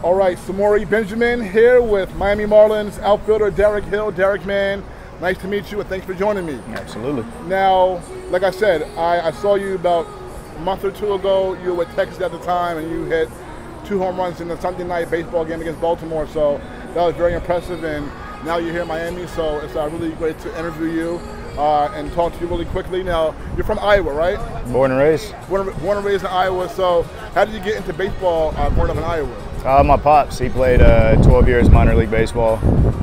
All right, Samori Benjamin here with Miami Marlins outfielder Derek Hill. Derek, man, nice to meet you and thanks for joining me. Absolutely. Now, like I said, I saw you about a month or two ago. You were with Texas at the time and you hit 2 home runs in the Sunday night baseball game against Baltimore. So that was very impressive, and now you're here in Miami, so it's really great to interview you and talk to you really quickly. Now, you're from Iowa, right? Born and raised. Born and raised in Iowa. So how did you get into baseball growing up in Iowa? My pops, he played 12 years minor league baseball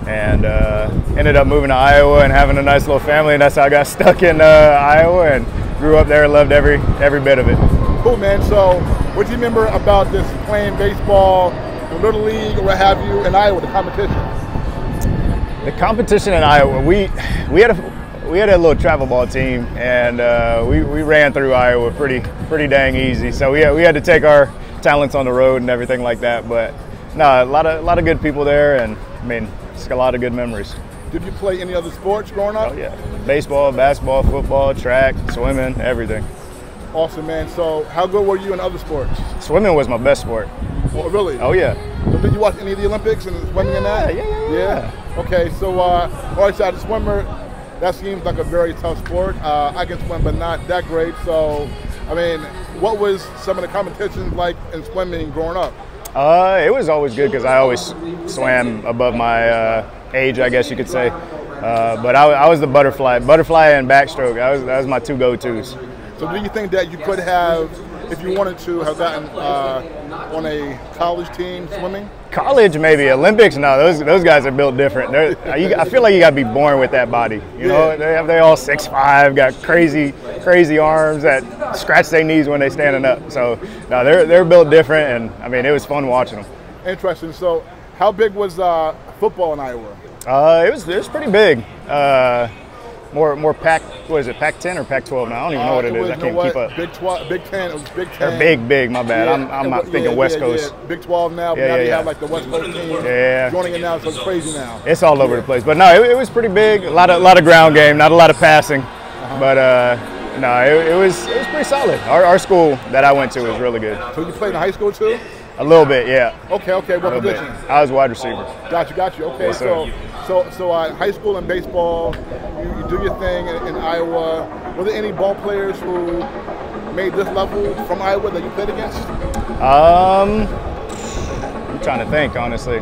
and ended up moving to Iowa and having a nice little family, and that's how I got stuck in Iowa and grew up there and loved every bit of it. Cool, man. So what do you remember about this playing baseball in Little League or what have you in Iowa, the competition? The competition in Iowa, we had a little travel ball team, and we ran through Iowa pretty dang easy. So we had to take our talents on the road and everything like that. But no, a lot of good people there, and I mean, it's a lot of good memories. Did you play any other sports growing up? Oh yeah, baseball, basketball, football, track, swimming, everything. Awesome, man. So how good were you in other sports? Swimming was my best sport. Oh, really? Oh yeah. So did you watch any of the Olympics and swimming in that? Yeah. Okay, so all right, so as a swimmer, that seems like a very tough sport. I can swim, but not that great. So, I mean, what was some of the competitions like in swimming growing up? It was always good because I always swam above my age, I guess you could say. But I was the butterfly and backstroke. That was my 2 go-tos. So do you think that you could have, if you wanted to, have gotten on a college team swimming? College, maybe. Olympics, no. Those guys are built different. I feel like you got to be born with that body. You know, they all 6'5", got crazy arms that scratch their knees when they standing up. So no, they're built different, and I mean, it was fun watching them. Interesting. So how big was football in Iowa? It was pretty big. More Pac, what is it, Pac-10 or Pac-12 now? I don't even know what it is. I can't keep up. Big 10, it was Big 10. Or big, my bad. I'm not thinking West Coast. Big 12 now, but now you have like the West Coast team joining it now, so it's crazy now. It's all over the place. But no, it was pretty big. A lot of ground game, not a lot of passing. But no, it was pretty solid. Our school that I went to was really good. So you played in high school too? A little bit, yeah. Okay. What position? I was wide receiver. Got you. Okay, yes, so high school and baseball, you do your thing in Iowa. Were there any ball players who made this level from Iowa that you played against? I'm trying to think, honestly.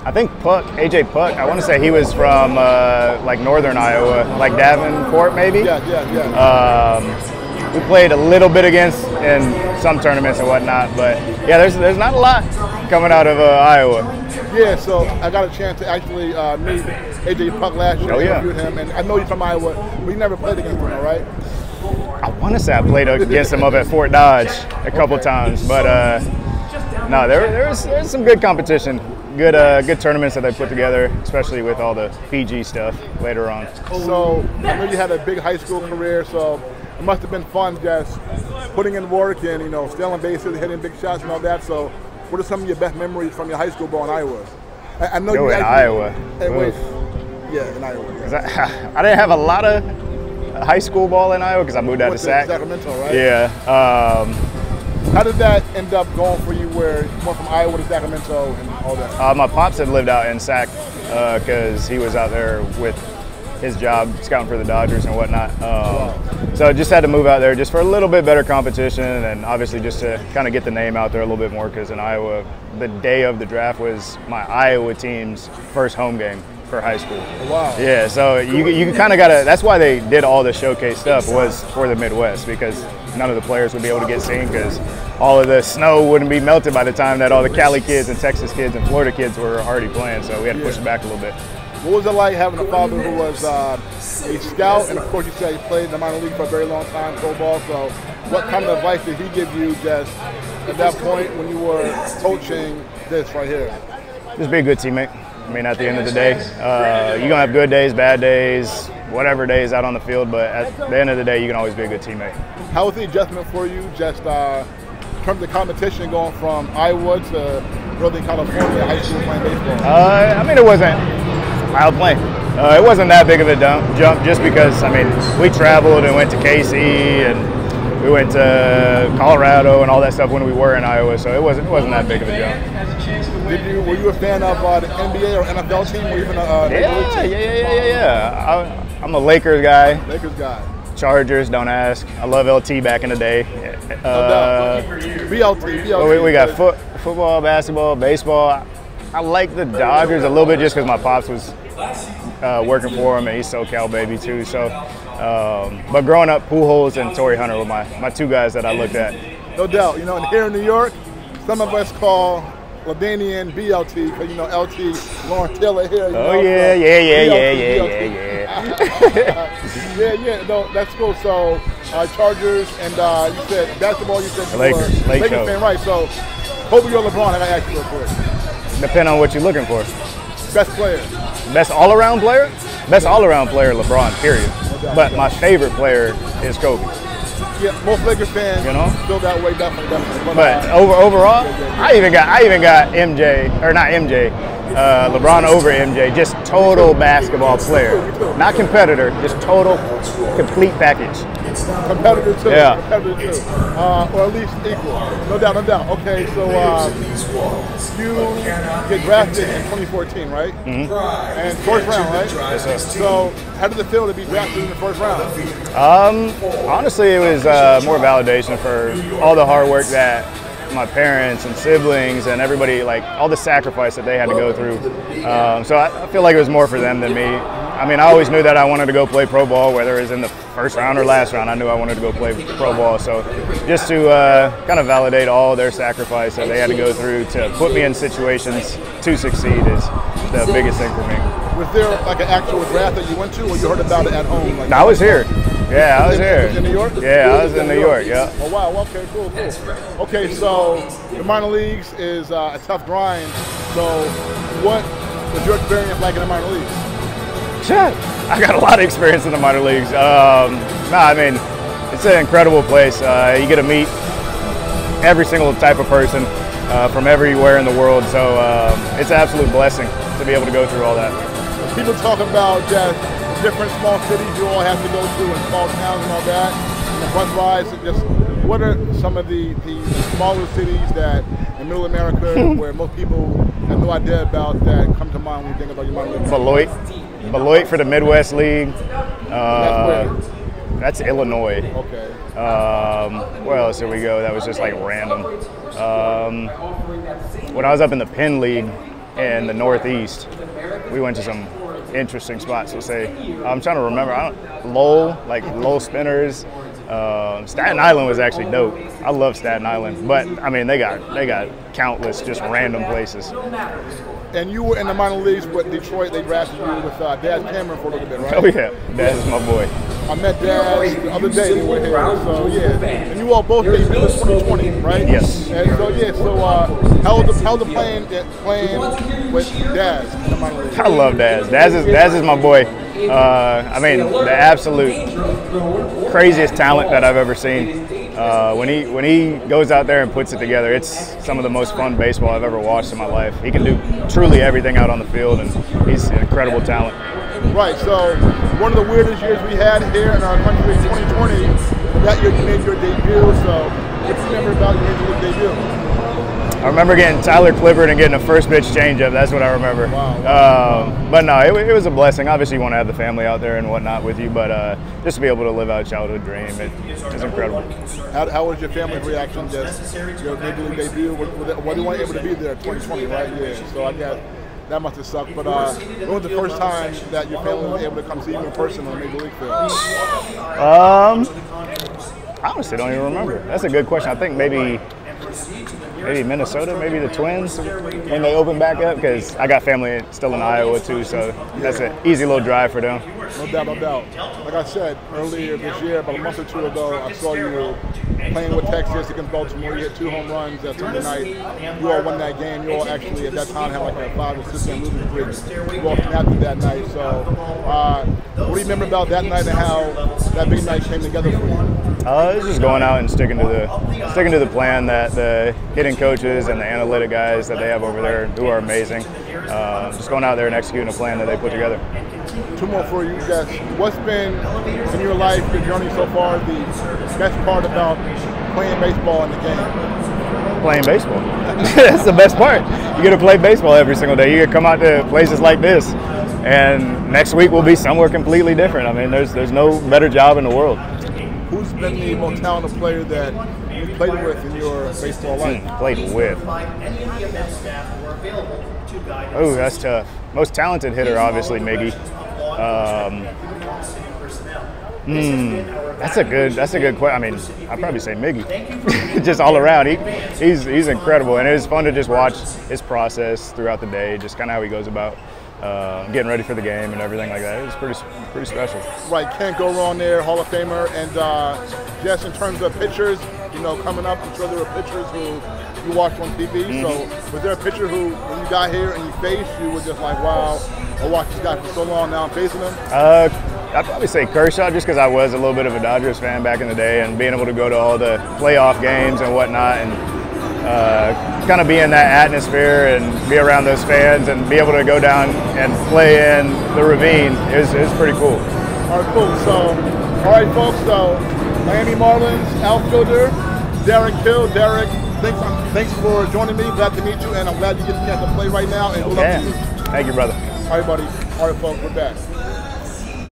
I think AJ Puck. I want to say he was from like northern Iowa, like Davenport, maybe. Yeah. We played a little bit against in some tournaments and whatnot, but yeah, there's not a lot coming out of Iowa. Yeah, so I got a chance to actually meet AJ Puck last year. I interviewed him, and I know you're from Iowa, but you never played against him, right? I want to say I played against him up at Fort Dodge a couple times, but no, there's some good competition. Good tournaments that they put together, especially with all the PG stuff later on. So I know you had a big high school career, so it must have been fun just putting in work and stealing bases, hitting big shots and all that. So what are some of your best memories from your high school ball in Iowa? I know you in Iowa. In Iowa. I didn't have a lot of high school ball in Iowa because I moved out to Sacramento, right? Yeah. How did that end up going for you where you went from Iowa to Sacramento and all that? My pops had lived out in Sac because he was out there with his job scouting for the Dodgers and whatnot. So I just had to move out there just for a little bit better competition and obviously just to kind of get the name out there a little bit more because in Iowa, the day of the draft was my Iowa team's first home game for high school. Wow. Yeah, so you kind of got to, that's why they did all the showcase stuff was for the Midwest because none of the players would be able to get seen because all of the snow wouldn't be melted by the time that all the Cali kids and Texas kids and Florida kids were already playing, so we had to push it back a little bit. What was it like having a father who was a scout, and of course you said he played in the minor league for a very long time, pro ball, so what kind of advice did he give you just at that point when you were coaching this right here? Just be a good teammate. I mean, at the end of the day, you're going to have good days, bad days, whatever days out on the field, but at the end of the day, you can always be a good teammate. How was the adjustment for you just in terms of competition going from Iowa to Northern California high school playing baseball? I mean, it wasn't wild playing. It wasn't that big of a jump just because, I mean, we traveled and went to KC and we went to Colorado and all that stuff when we were in Iowa, so it wasn't that big of a jump. Were you a fan of the NBA or NFL team, or even a Yeah. I'm a Lakers guy. Lakers guy. Chargers, don't ask. I love LT back in the day. BLT. We got football, basketball, baseball. I like the Dodgers a little bit just because my pops was working for him, and he's SoCal baby too. So, but growing up, Pujols and Torrey Hunter were my two guys that I looked at. No doubt. And here in New York, some of us call LaDainian BLT because LT, Lawrence Taylor here. Yeah. Yeah. No, that's cool. So Chargers and you said basketball. You said Lakers fan, right? So Kobe or LeBron? I gotta ask you real quick. Depending on what you're looking for. Best player. Best all-around player? Best all-around player, LeBron. Period. But my favorite player is Kobe. Yeah, most Lakers fans feel that way, definitely. But overall, I even got MJ, or not MJ, LeBron over MJ, just total basketball player. Not competitor, just total, complete package. Competitor too. Yeah. Competitor too. Or at least equal. No doubt. Okay, so you get drafted in 2014, right? Mm-hmm. And first round, right? Yes, sir. So how did it feel to be drafted in the first round? Honestly, it was more validation for all the hard work that my parents and siblings and everybody, like all the sacrifice that they had to go through. So I feel like it was more for them than me. I mean, I always knew that I wanted to go play pro ball, whether it was in the first round or last round. I knew I wanted to go play pro ball. So just to kind of validate all their sacrifice that they had to go through to put me in situations to succeed is the biggest thing for me. Was there like an actual draft that you went to, or you heard about it at home? Like, I was here. Yeah, I was here. In New York? Yeah, I was in New York, yeah. Oh, wow. Okay, cool. Okay, so the minor leagues is a tough grind. So what was your experience like in the minor leagues? Shit, I got a lot of experience in the minor leagues. I mean, it's an incredible place. You get to meet every single type of person from everywhere in the world. So it's an absolute blessing to be able to go through all that. People talk about just different small cities you all have to go to and small towns and all that. And the bus rides, just what are some of the smaller cities that in Middle America where most people have no idea about that come to mind when you think about your minor league? Beloit for the Midwest League. That's where? That's Illinois. Okay. Where else did we go? That was just like random. When I was up in the Penn League in the Northeast, we went to some interesting spots. Let's say I'm trying to remember. Lowell Spinners. Staten Island was actually dope. I love Staten Island, but I mean they got countless just random places. And you were in the minor leagues with Detroit. They drafted you with Daz Cameron for a little bit, right? Oh yeah, Daz is my boy. I met Daz the other day. They were here, so yeah. And you all both debuted in 2020, right? Yes. And so how the playing with Daz in the minor leagues? I love Daz. Daz is my boy. I mean, the absolute craziest talent that I've ever seen. When he goes out there and puts it together, it's some of the most fun baseball I've ever watched in my life. He can do truly everything out on the field, and he's an incredible talent. Right, so one of the weirdest years we had here in our country, 2020, that year you made your debut, so what do you remember about your major league debut? I remember getting Tyler Clippard and getting a first pitch changeup. That's what I remember. Wow. But no, it was a blessing. Obviously, you want to have the family out there and whatnot with you, but just to be able to live out a childhood dream, it's incredible. How was your family's reaction to your major league debut? What you weren't able to be there in 2020, right? Yeah. So I guess that must have sucked. But when was the first time that your family was able to come see you in person on the major league field? I honestly don't even remember. That's a good question. I think maybe Minnesota, maybe the Twins when they open back up, because I got family still in Iowa too, so that's an easy little drive for them. No doubt. Like I said earlier this year, about a month or two ago, I saw you playing with Texas against Baltimore. You hit 2 home runs that Sunday night. You all won that game. You all actually at that time had like a 5 or 6 game losing streak. You all snapped that night. So what do you remember about that night and how that big night came together for you? It's just going out and sticking to the plan that the hitting coaches and the analytic guys that they have over there, who are amazing, just going out there and executing a plan that they put together. Two more for you guys. What's been in your life, your journey so far, the best part about playing baseball in the game? Playing baseball. That's the best part. You get to play baseball every single day. You get to come out to places like this, and next week will be somewhere completely different. I mean, there's no better job in the world. Who's been the most talented player that you played with in your baseball life? Played with. Oh, that's tough. Most talented hitter, obviously, Miggy. That's a good question. I mean, I'd probably say Miggy. Just all around, he's incredible, and it's fun to just watch his process throughout the day, just kind of how he goes about getting ready for the game and everything like that. It's pretty special. Right, can't go wrong there. Hall of Famer, and just in terms of pitchers, coming up, I'm sure there were pitchers who you watched on TV. So was there a pitcher who, when you got here and you faced, you were just like, wow, I watched this guy for so long, now I'm facing him? I'd probably say Kershaw, just because I was a little bit of a Dodgers fan back in the day, and being able to go to all the playoff games and whatnot, and kind of be in that atmosphere and be around those fans and be able to go down and play in the ravine is pretty cool. All right, cool. So, all right, folks. So, Miami Marlins outfielder Derek Hill. Derek, thanks for joining me. Glad to meet you, and I'm glad you get the chance to play right now. And good luck to you. Thank you, brother. All right, buddy. All right, folks, we're back.